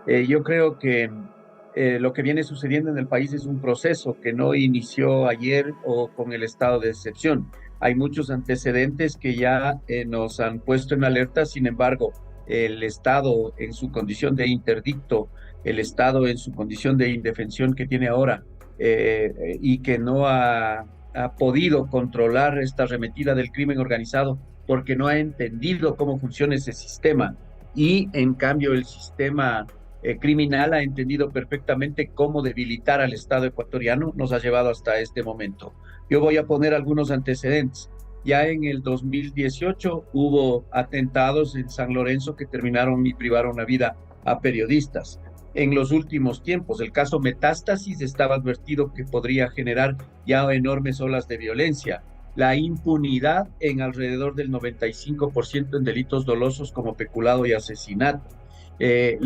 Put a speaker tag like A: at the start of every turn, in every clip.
A: Yo creo que lo que viene sucediendo en el país es un proceso que no inició ayer o con el estado de excepción. Hay muchos antecedentes que ya nos han puesto en alerta. Sin embargo, el Estado en su condición de interdicto, el Estado en su condición de indefensión que tiene ahora, y que no ha podido controlar esta arremetida del crimen organizado porque no ha entendido cómo funciona ese sistema, y en cambio el sistema criminal ha entendido perfectamente cómo debilitar al Estado ecuatoriano, nos ha llevado hasta este momento. Yo voy a poner algunos antecedentes. Ya en el 2018 hubo atentados en San Lorenzo que terminaron y privaron la vida a periodistas. En los últimos tiempos, el caso Metástasis estaba advertido que podría generar ya enormes olas de violencia. La impunidad en alrededor del 95% en delitos dolosos como peculado y asesinato. eh,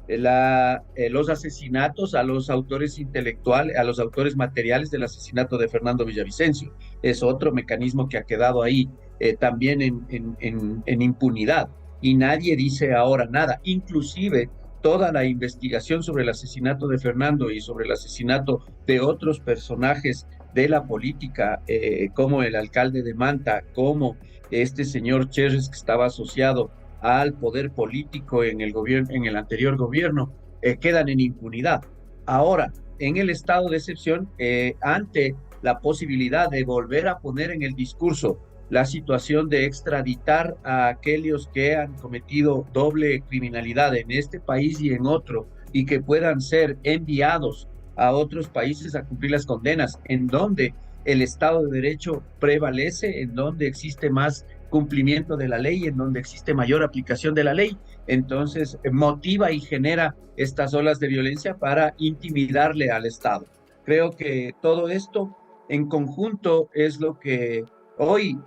A: la, eh, los asesinatos a los autores intelectuales, a los autores materiales del asesinato de Fernando Villavicencio. Es otro mecanismo que ha quedado ahí también en impunidad. Y nadie dice ahora nada. Inclusive toda la investigación sobre el asesinato de Fernando y sobre el asesinato de otros personajes de la política, como el alcalde de Manta, como este señor Cherres que estaba asociado al poder político en el gobierno, en el anterior gobierno, quedan en impunidad. Ahora, en el estado de excepción, ante la posibilidad de volver a poner en el discurso la situación de extraditar a aquellos que han cometido doble criminalidad en este país y en otro, y que puedan ser enviados a otros países a cumplir las condenas, en donde el Estado de Derecho prevalece, en donde existe más cumplimiento de la ley, en donde existe mayor aplicación de la ley. Entonces, motiva y genera estas olas de violencia para intimidarle al Estado. Creo que todo esto en conjunto es lo que hoy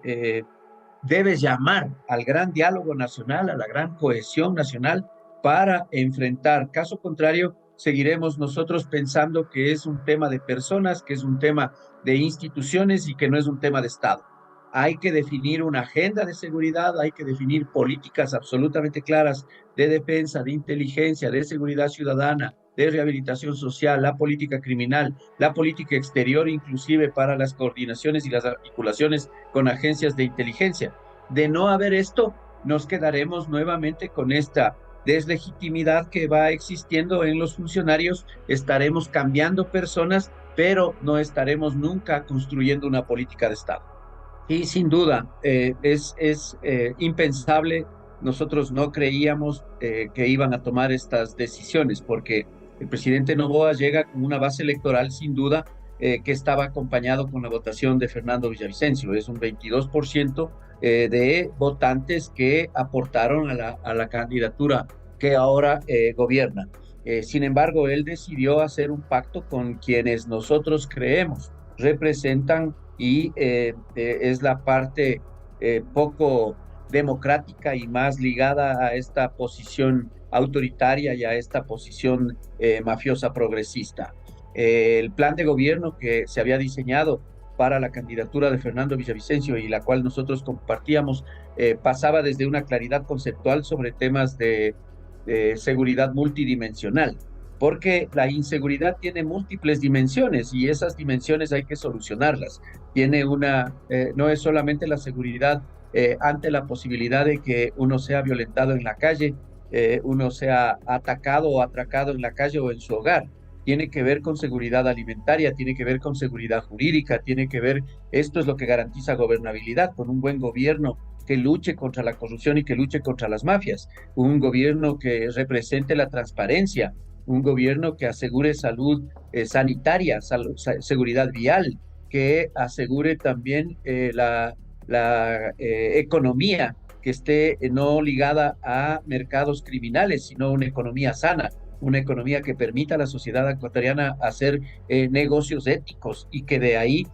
A: debe llamar al gran diálogo nacional, a la gran cohesión nacional para enfrentar. Caso contrario, seguiremos nosotros pensando que es un tema de personas, que es un tema de instituciones y que no es un tema de Estado. Hay que definir una agenda de seguridad, hay que definir políticas absolutamente claras de defensa, de inteligencia, de seguridad ciudadana, de rehabilitación social, la política criminal, la política exterior, inclusive para las coordinaciones y las articulaciones con agencias de inteligencia. De no haber esto, nos quedaremos nuevamente con esta deslegitimidad que va existiendo en los funcionarios, estaremos cambiando personas, pero no estaremos nunca construyendo una política de Estado. Y sin duda, es impensable. Nosotros no creíamos que iban a tomar estas decisiones, porque el presidente Noboa llega con una base electoral, sin duda, que estaba acompañado con la votación de Fernando Villavicencio. Es un 22% de votantes que aportaron a la candidatura que ahora gobierna. Sin embargo, él decidió hacer un pacto con quienes nosotros creemos representan, y es la parte poco democrática y más ligada a esta posición autoritaria y a esta posición mafiosa progresista. El plan de gobierno que se había diseñado para la candidatura de Fernando Villavicencio y la cual nosotros compartíamos, pasaba desde una claridad conceptual sobre temas de seguridad multidimensional, porque la inseguridad tiene múltiples dimensiones y esas dimensiones hay que solucionarlas. No es solamente la seguridad ante la posibilidad de que uno sea violentado en la calle, uno sea atacado o atracado en la calle o en su hogar. Tiene que ver con seguridad alimentaria, tiene que ver con seguridad jurídica, tiene que ver, esto es lo que garantiza gobernabilidad, con un buen gobierno que luche contra la corrupción y que luche contra las mafias, un gobierno que represente la transparencia, un gobierno que asegure salud sanitaria, seguridad vial, que asegure también la economía, que esté no ligada a mercados criminales, sino una economía sana, una economía que permita a la sociedad ecuatoriana hacer negocios éticos y que de ahí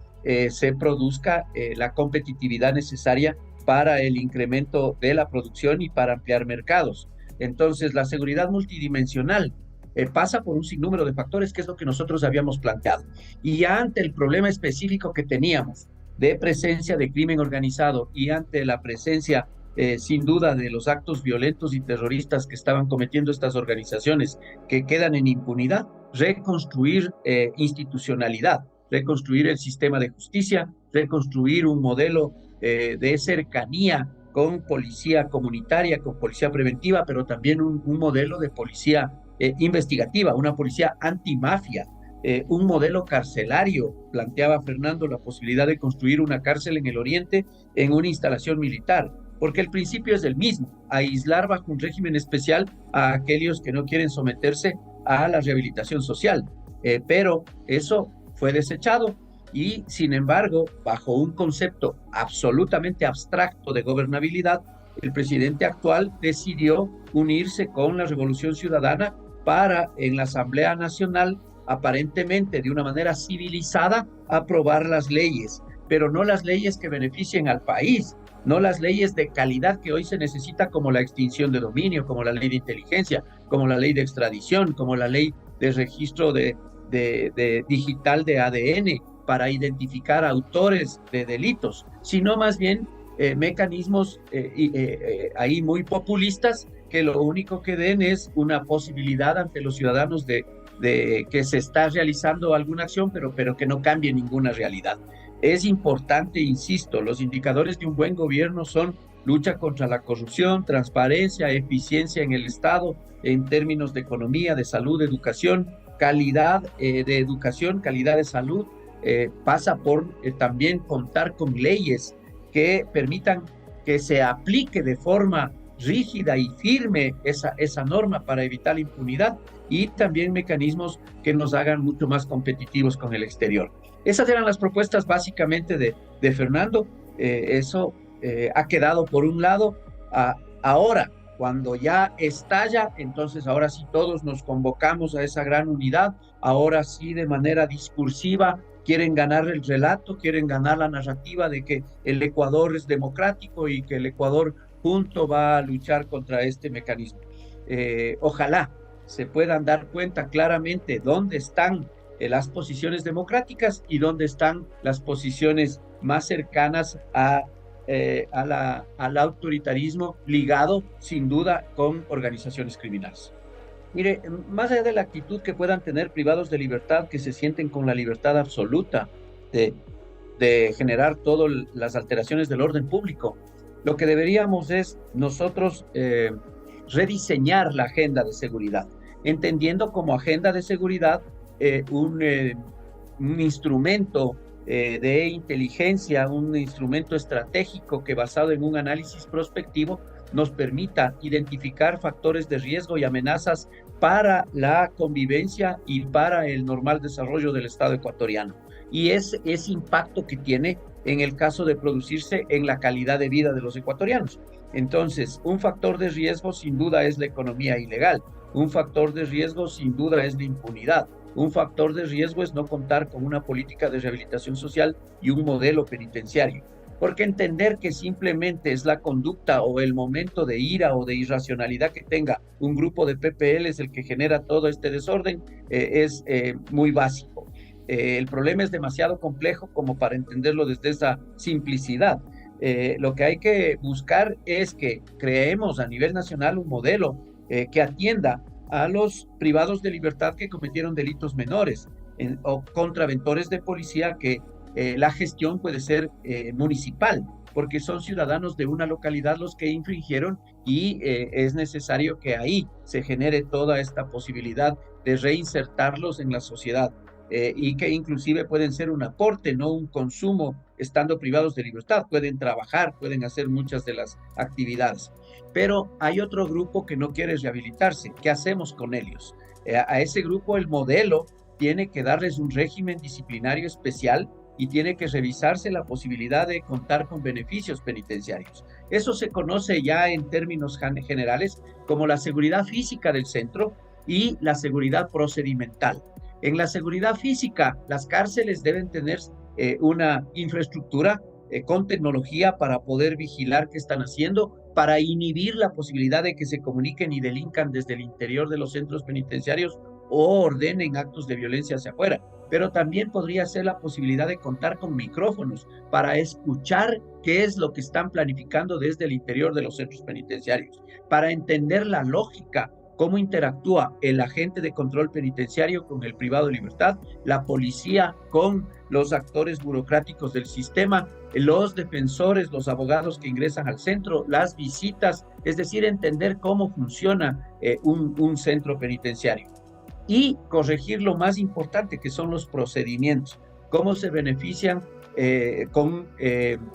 A: se produzca la competitividad necesaria para el incremento de la producción y para ampliar mercados. Entonces, la seguridad multidimensional pasa por un sinnúmero de factores, que es lo que nosotros habíamos planteado. Y ante el problema específico que teníamos de presencia de crimen organizado y ante la presencia sin duda, de los actos violentos y terroristas que estaban cometiendo estas organizaciones que quedan en impunidad, reconstruir institucionalidad, reconstruir el sistema de justicia, reconstruir un modelo de cercanía con policía comunitaria, con policía preventiva, pero también un modelo de policía investigativa, una policía antimafia, un modelo carcelario. Planteaba Fernando la posibilidad de construir una cárcel en el oriente en una instalación militar, porque el principio es el mismo: aislar bajo un régimen especial a aquellos que no quieren someterse a la rehabilitación social. Pero eso fue desechado y, sin embargo, bajo un concepto absolutamente abstracto de gobernabilidad, el presidente actual decidió unirse con la Revolución Ciudadana para, en la Asamblea Nacional, aparentemente de una manera civilizada, aprobar las leyes, pero no las leyes que beneficien al país, no las leyes de calidad que hoy se necesita, como la extinción de dominio, como la ley de inteligencia, como la ley de extradición, como la ley de registro de digital de ADN para identificar autores de delitos, sino más bien mecanismos ahí muy populistas que lo único que den es una posibilidad ante los ciudadanos de que se está realizando alguna acción, pero que no cambie ninguna realidad. Es importante, insisto, los indicadores de un buen gobierno son lucha contra la corrupción, transparencia, eficiencia en el Estado en términos de economía, de salud, de educación, calidad de educación, calidad de salud. Pasa por también contar con leyes que permitan que se aplique de forma rígida y firme esa norma para evitar la impunidad, y también mecanismos que nos hagan mucho más competitivos con el exterior. Esas eran las propuestas básicamente de Fernando. Eso ha quedado por un lado. Ahora, cuando ya estalla, entonces ahora sí todos nos convocamos a esa gran unidad. Ahora sí, de manera discursiva, quieren ganar el relato, quieren ganar la narrativa de que el Ecuador es democrático y que el Ecuador junto va a luchar contra este mecanismo. Ojalá se puedan dar cuenta claramente dónde están las posiciones democráticas y dónde están las posiciones más cercanas al autoritarismo, ligado sin duda con organizaciones criminales. Mire, más allá de la actitud que puedan tener privados de libertad, que se sienten con la libertad absoluta de, de generar todas las alteraciones del orden público, lo que deberíamos es nosotros rediseñar la agenda de seguridad, entendiendo como agenda de seguridad un instrumento de inteligencia, un instrumento estratégico que, basado en un análisis prospectivo, nos permita identificar factores de riesgo y amenazas para la convivencia y para el normal desarrollo del Estado ecuatoriano. Y ese impacto que tiene en el caso de producirse en la calidad de vida de los ecuatorianos. Entonces, un factor de riesgo sin duda es la economía ilegal, un factor de riesgo sin duda es la impunidad, un factor de riesgo es no contar con una política de rehabilitación social y un modelo penitenciario. Porque entender que simplemente es la conducta o el momento de ira o de irracionalidad que tenga un grupo de PPLs el que genera todo este desorden es muy básico. El problema es demasiado complejo como para entenderlo desde esa simplicidad. Lo que hay que buscar es que creemos a nivel nacional un modelo que atienda a los privados de libertad que cometieron delitos menores o contraventores de policía que la gestión puede ser municipal, porque son ciudadanos de una localidad los que infringieron y es necesario que ahí se genere toda esta posibilidad de reinsertarlos en la sociedad y que inclusive pueden ser un aporte, no un consumo estando privados de libertad. Pueden trabajar, pueden hacer muchas de las actividades. Pero hay otro grupo que no quiere rehabilitarse. ¿Qué hacemos con ellos? A ese grupo el modelo tiene que darles un régimen disciplinario especial y tiene que revisarse la posibilidad de contar con beneficios penitenciarios. Eso se conoce ya en términos generales como la seguridad física del centro y la seguridad procedimental. En la seguridad física, las cárceles deben tener una infraestructura con tecnología para poder vigilar qué están haciendo, para inhibir la posibilidad de que se comuniquen y delincan desde el interior de los centros penitenciarios o ordenen actos de violencia hacia afuera. Pero también podría ser la posibilidad de contar con micrófonos para escuchar qué es lo que están planificando desde el interior de los centros penitenciarios, para entender la lógica, cómo interactúa el agente de control penitenciario con el privado de libertad, la policía con los actores burocráticos del sistema, los defensores, los abogados que ingresan al centro, las visitas, es decir, entender cómo funciona un centro penitenciario y corregir lo más importante, que son los procedimientos, cómo se benefician con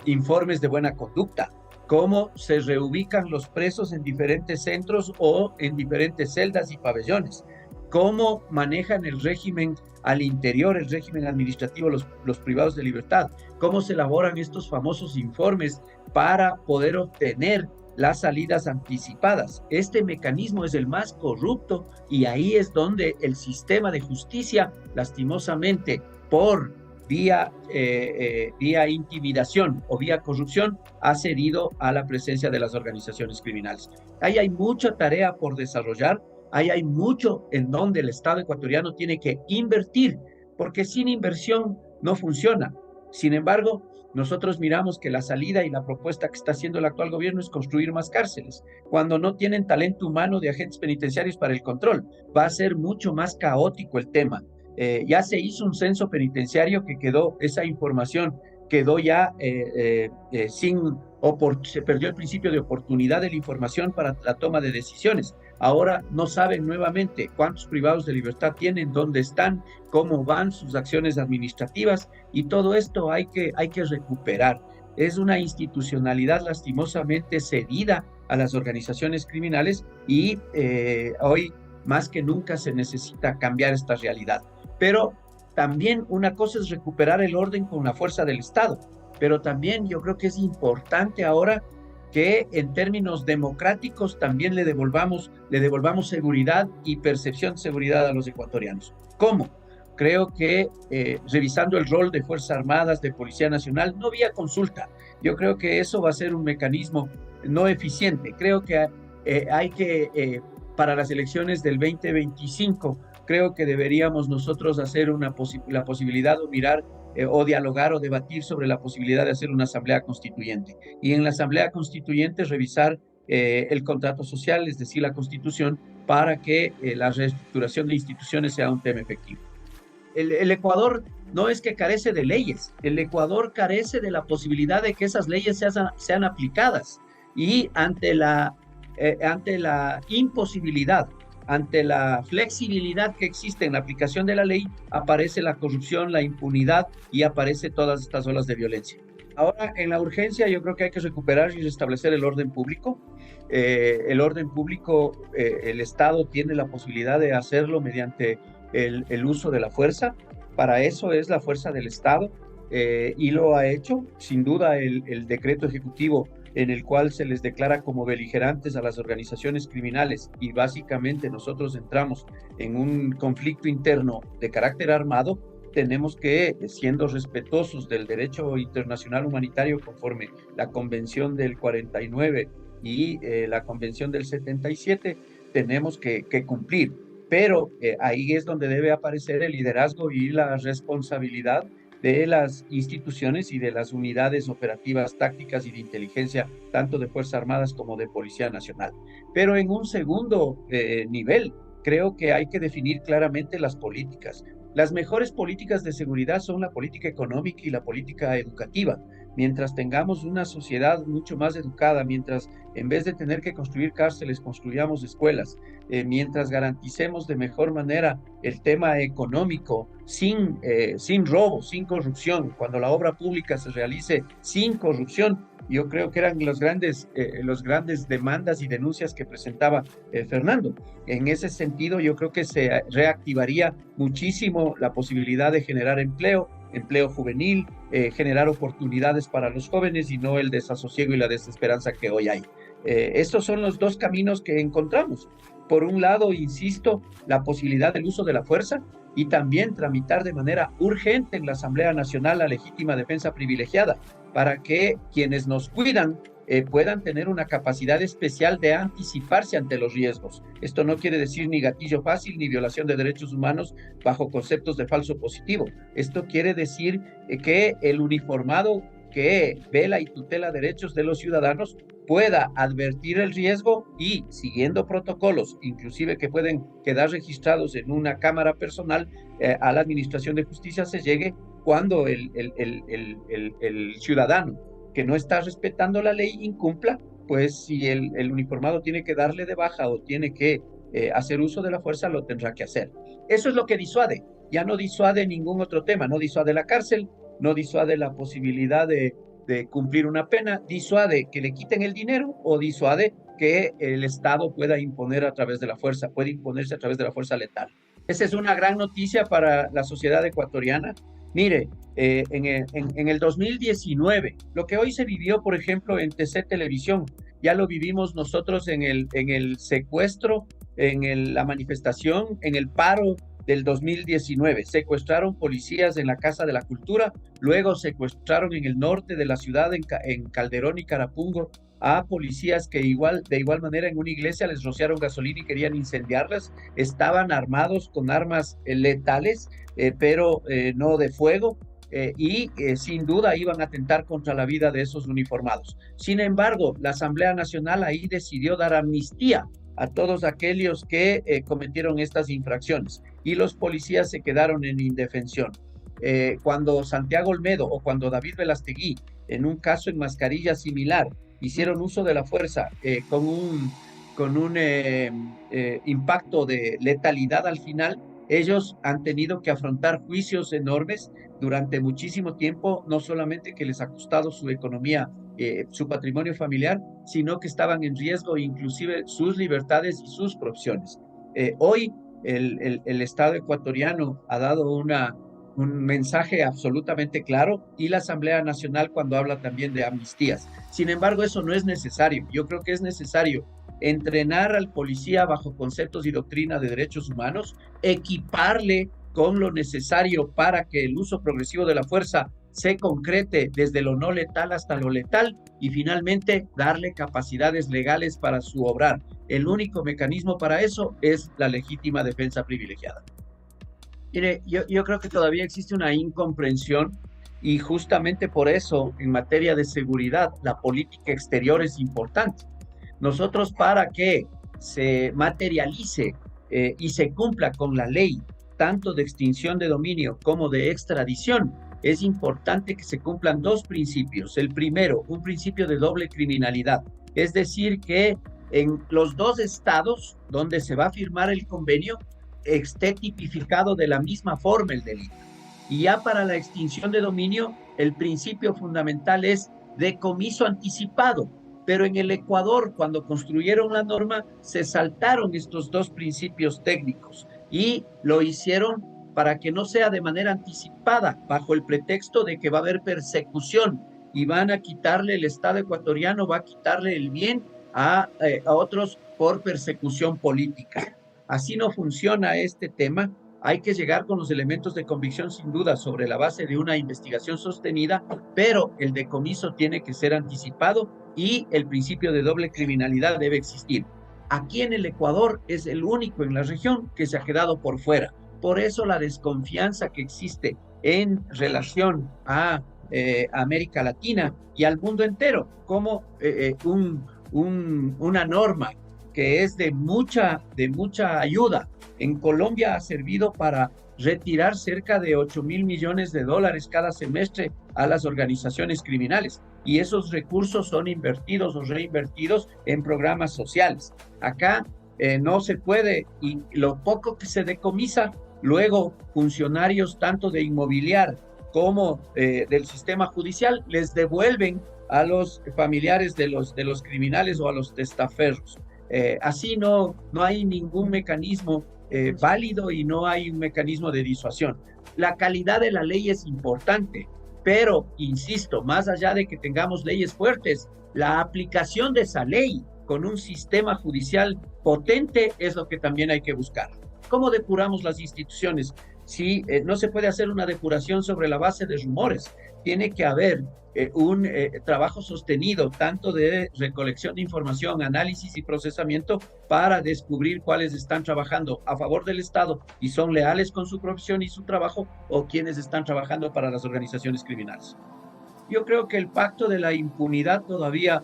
A: informes de buena conducta, cómo se reubican los presos en diferentes centros o en diferentes celdas y pabellones, cómo manejan el régimen al interior, el régimen administrativo, los privados de libertad, cómo se elaboran estos famosos informes para poder obtener las salidas anticipadas. Este mecanismo es el más corrupto y ahí es donde el sistema de justicia, lastimosamente, por vía intimidación o vía corrupción, ha cedido a la presencia de las organizaciones criminales. Ahí hay mucha tarea por desarrollar, ahí hay mucho en donde el Estado ecuatoriano tiene que invertir, porque sin inversión no funciona. Sin embargo, nosotros miramos que la salida y la propuesta que está haciendo el actual gobierno es construir más cárceles, cuando no tienen talento humano de agentes penitenciarios para el control. Va a ser mucho más caótico el tema. Ya se hizo un censo penitenciario que quedó, esa información quedó ya se perdió el principio de oportunidad de la información para la toma de decisiones. Ahora no saben nuevamente cuántos privados de libertad tienen, dónde están, cómo van sus acciones administrativas, y todo esto hay que recuperar. Es una institucionalidad lastimosamente cedida a las organizaciones criminales y hoy más que nunca se necesita cambiar esta realidad. Pero también una cosa es recuperar el orden con la fuerza del Estado, pero también yo creo que es importante ahora que en términos democráticos también le devolvamos seguridad y percepción de seguridad a los ecuatorianos. ¿Cómo? Creo que revisando el rol de Fuerzas Armadas, de Policía Nacional, no vía consulta. Yo creo que eso va a ser un mecanismo no eficiente. Creo que hay que, para las elecciones del 2025, creo que deberíamos nosotros hacer la posibilidad de mirar o dialogar o debatir sobre la posibilidad de hacer una asamblea constituyente. Y en la asamblea constituyente revisar el contrato social, es decir, la constitución, para que la reestructuración de instituciones sea un tema efectivo. El Ecuador no es que carece de leyes, el Ecuador carece de la posibilidad de que esas leyes sean aplicadas. Y ante la imposibilidad, ante la flexibilidad que existe en la aplicación de la ley, aparece la corrupción, la impunidad y aparecen todas estas olas de violencia. Ahora, en la urgencia, yo creo que hay que recuperar y restablecer el orden público. El orden público, el Estado tiene la posibilidad de hacerlo mediante el uso de la fuerza. Para eso es la fuerza del Estado y lo ha hecho. Sin duda, el decreto ejecutivo en el cual se les declara como beligerantes a las organizaciones criminales y básicamente nosotros entramos en un conflicto interno de carácter armado, tenemos que, siendo respetuosos del derecho internacional humanitario conforme la Convención del 49 y la Convención del 77, tenemos que cumplir. Pero ahí es donde debe aparecer el liderazgo y la responsabilidad de las instituciones y de las unidades operativas tácticas y de inteligencia, tanto de Fuerzas Armadas como de Policía Nacional. Pero en un segundo nivel, creo que hay que definir claramente las políticas. Las mejores políticas de seguridad son la política económica y la política educativa. Mientras tengamos una sociedad mucho más educada, mientras en vez de tener que construir cárceles, construyamos escuelas, mientras garanticemos de mejor manera el tema económico, sin robo, sin corrupción, cuando la obra pública se realice sin corrupción, yo creo que eran los grandes demandas y denuncias que presentaba Fernando. En ese sentido, yo creo que se reactivaría muchísimo la posibilidad de generar empleo juvenil, generar oportunidades para los jóvenes y no el desasosiego y la desesperanza que hoy hay. Estos son los dos caminos que encontramos. Por un lado, insisto, la posibilidad del uso de la fuerza y también tramitar de manera urgente en la Asamblea Nacional la legítima defensa privilegiada para que quienes nos cuidan puedan tener una capacidad especial de anticiparse ante los riesgos. Esto no quiere decir ni gatillo fácil ni violación de derechos humanos bajo conceptos de falso positivo. Esto quiere decir que el uniformado que vela y tutela derechos de los ciudadanos pueda advertir el riesgo y, siguiendo protocolos, inclusive que pueden quedar registrados en una cámara personal, a la Administración de Justicia se llegue cuando el ciudadano que no está respetando la ley incumpla, pues si el uniformado tiene que darle de baja o tiene que hacer uso de la fuerza, lo tendrá que hacer. Eso es lo que disuade. Ya no disuade ningún otro tema, no disuade la cárcel, no disuade la posibilidad de cumplir una pena, disuade que le quiten el dinero o disuade que el Estado pueda imponer a través de la fuerza, puede imponerse a través de la fuerza letal. Esa es una gran noticia para la sociedad ecuatoriana. Mire, en el 2019, lo que hoy se vivió, por ejemplo, en TC Televisión, ya lo vivimos nosotros en el secuestro, la manifestación, en el paro del 2019. Secuestraron policías en la Casa de la Cultura, luego secuestraron en el norte de la ciudad, en Calderón y Carapungo, a policías que de igual manera en una iglesia les rociaron gasolina y querían incendiarlas. Estaban armados con armas letales, pero no de fuego. Y sin duda iban a atentar contra la vida de esos uniformados. Sin embargo, la Asamblea Nacional ahí decidió dar amnistía a todos aquellos que cometieron estas infracciones y los policías se quedaron en indefensión. Cuando Santiago Olmedo o cuando David Velastegui, en un caso en mascarilla similar, hicieron uso de la fuerza con un impacto de letalidad al final, ellos han tenido que afrontar juicios enormes durante muchísimo tiempo, no solamente que les ha costado su economía, su patrimonio familiar, sino que estaban en riesgo inclusive sus libertades y sus profesiones. Hoy el Estado ecuatoriano ha dado un mensaje absolutamente claro y la Asamblea Nacional cuando habla también de amnistías. Sin embargo, eso no es necesario. Yo creo que es necesario entrenar al policía bajo conceptos y doctrina de derechos humanos, equiparle con lo necesario para que el uso progresivo de la fuerza se concrete desde lo no letal hasta lo letal y finalmente darle capacidades legales para su obrar. El único mecanismo para eso es la legítima defensa privilegiada. Mire, yo creo que todavía existe una incomprensión y justamente por eso en materia de seguridad la política exterior es importante. Nosotros para que se materialice y se cumpla con la ley, tanto de extinción de dominio como de extradición, es importante que se cumplan dos principios. El primero, un principio de doble criminalidad, es decir, que en los dos estados donde se va a firmar el convenio esté tipificado de la misma forma el delito. Y ya para la extinción de dominio, el principio fundamental es decomiso anticipado. Pero en el Ecuador, cuando construyeron la norma, se saltaron estos dos principios técnicos y lo hicieron para que no sea de manera anticipada, bajo el pretexto de que va a haber persecución y van a quitarle, el Estado ecuatoriano va a quitarle el bien a otros por persecución política. Así no funciona este tema. Hay que llegar con los elementos de convicción sin duda sobre la base de una investigación sostenida, pero el decomiso tiene que ser anticipado y el principio de doble criminalidad debe existir. Aquí en el Ecuador es el único en la región que se ha quedado por fuera. Por eso la desconfianza que existe en relación a América Latina y al mundo entero, como una norma que es de mucha ayuda. En Colombia ha servido para retirar cerca de 8.000 millones de dólares cada semestre a las organizaciones criminales y esos recursos son invertidos o reinvertidos en programas sociales. Acá no se puede y lo poco que se decomisa, luego funcionarios tanto de inmobiliar como del sistema judicial les devuelven a los familiares de los criminales o a los testaferros. Así no hay ningún mecanismo válido y no hay un mecanismo de disuasión. La calidad de la ley es importante, pero, insisto, más allá de que tengamos leyes fuertes, la aplicación de esa ley con un sistema judicial potente es lo que también hay que buscar. ¿Cómo depuramos las instituciones? Si no se puede hacer una depuración sobre la base de rumores, tiene que haber un trabajo sostenido, tanto de recolección de información, análisis y procesamiento, para descubrir cuáles están trabajando a favor del Estado y son leales con su profesión y su trabajo, o quienes están trabajando para las organizaciones criminales. Yo creo que el pacto de la impunidad todavía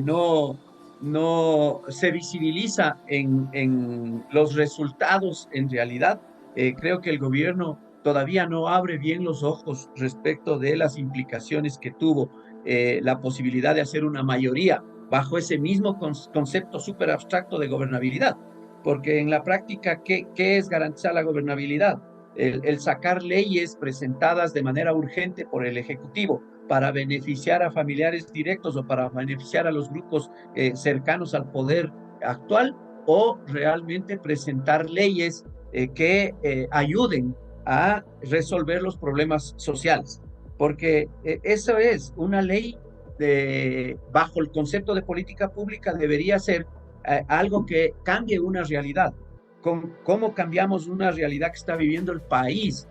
A: no, no se visibiliza en los resultados en realidad. Creo que el gobierno todavía no abre bien los ojos respecto de las implicaciones que tuvo la posibilidad de hacer una mayoría bajo ese mismo concepto súper abstracto de gobernabilidad. Porque en la práctica, ¿qué es garantizar la gobernabilidad? El sacar leyes presentadas de manera urgente por el Ejecutivo para beneficiar a familiares directos o para beneficiar a los grupos cercanos al poder actual, o realmente presentar leyes que ayuden a resolver los problemas sociales. Porque eso es una ley bajo el concepto de política pública debería ser algo que cambie una realidad. ¿Cómo cambiamos una realidad que está viviendo el país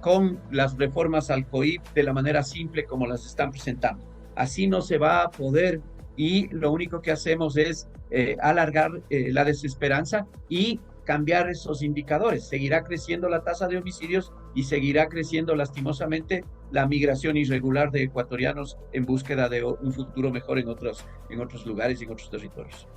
A: con las reformas al COIP de la manera simple como las están presentando? Así no se va a poder, y lo único que hacemos es alargar la desesperanza y cambiar esos indicadores. Seguirá creciendo la tasa de homicidios y seguirá creciendo lastimosamente la migración irregular de ecuatorianos en búsqueda de un futuro mejor en otros lugares y en otros territorios.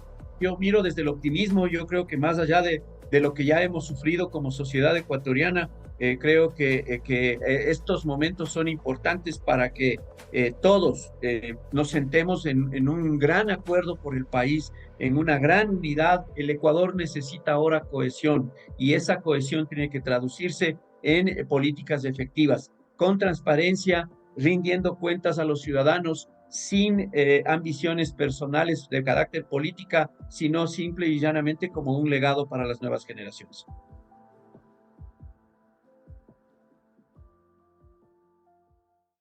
A: Yo miro desde el optimismo. Yo creo que más allá de lo que ya hemos sufrido como sociedad ecuatoriana, creo que estos momentos son importantes para que todos nos sentemos en un gran acuerdo por el país, en una gran unidad. El Ecuador necesita ahora cohesión, y esa cohesión tiene que traducirse en políticas efectivas, con transparencia, rindiendo cuentas a los ciudadanos, sin ambiciones personales de carácter política, sino simple y llanamente como un legado para las nuevas generaciones.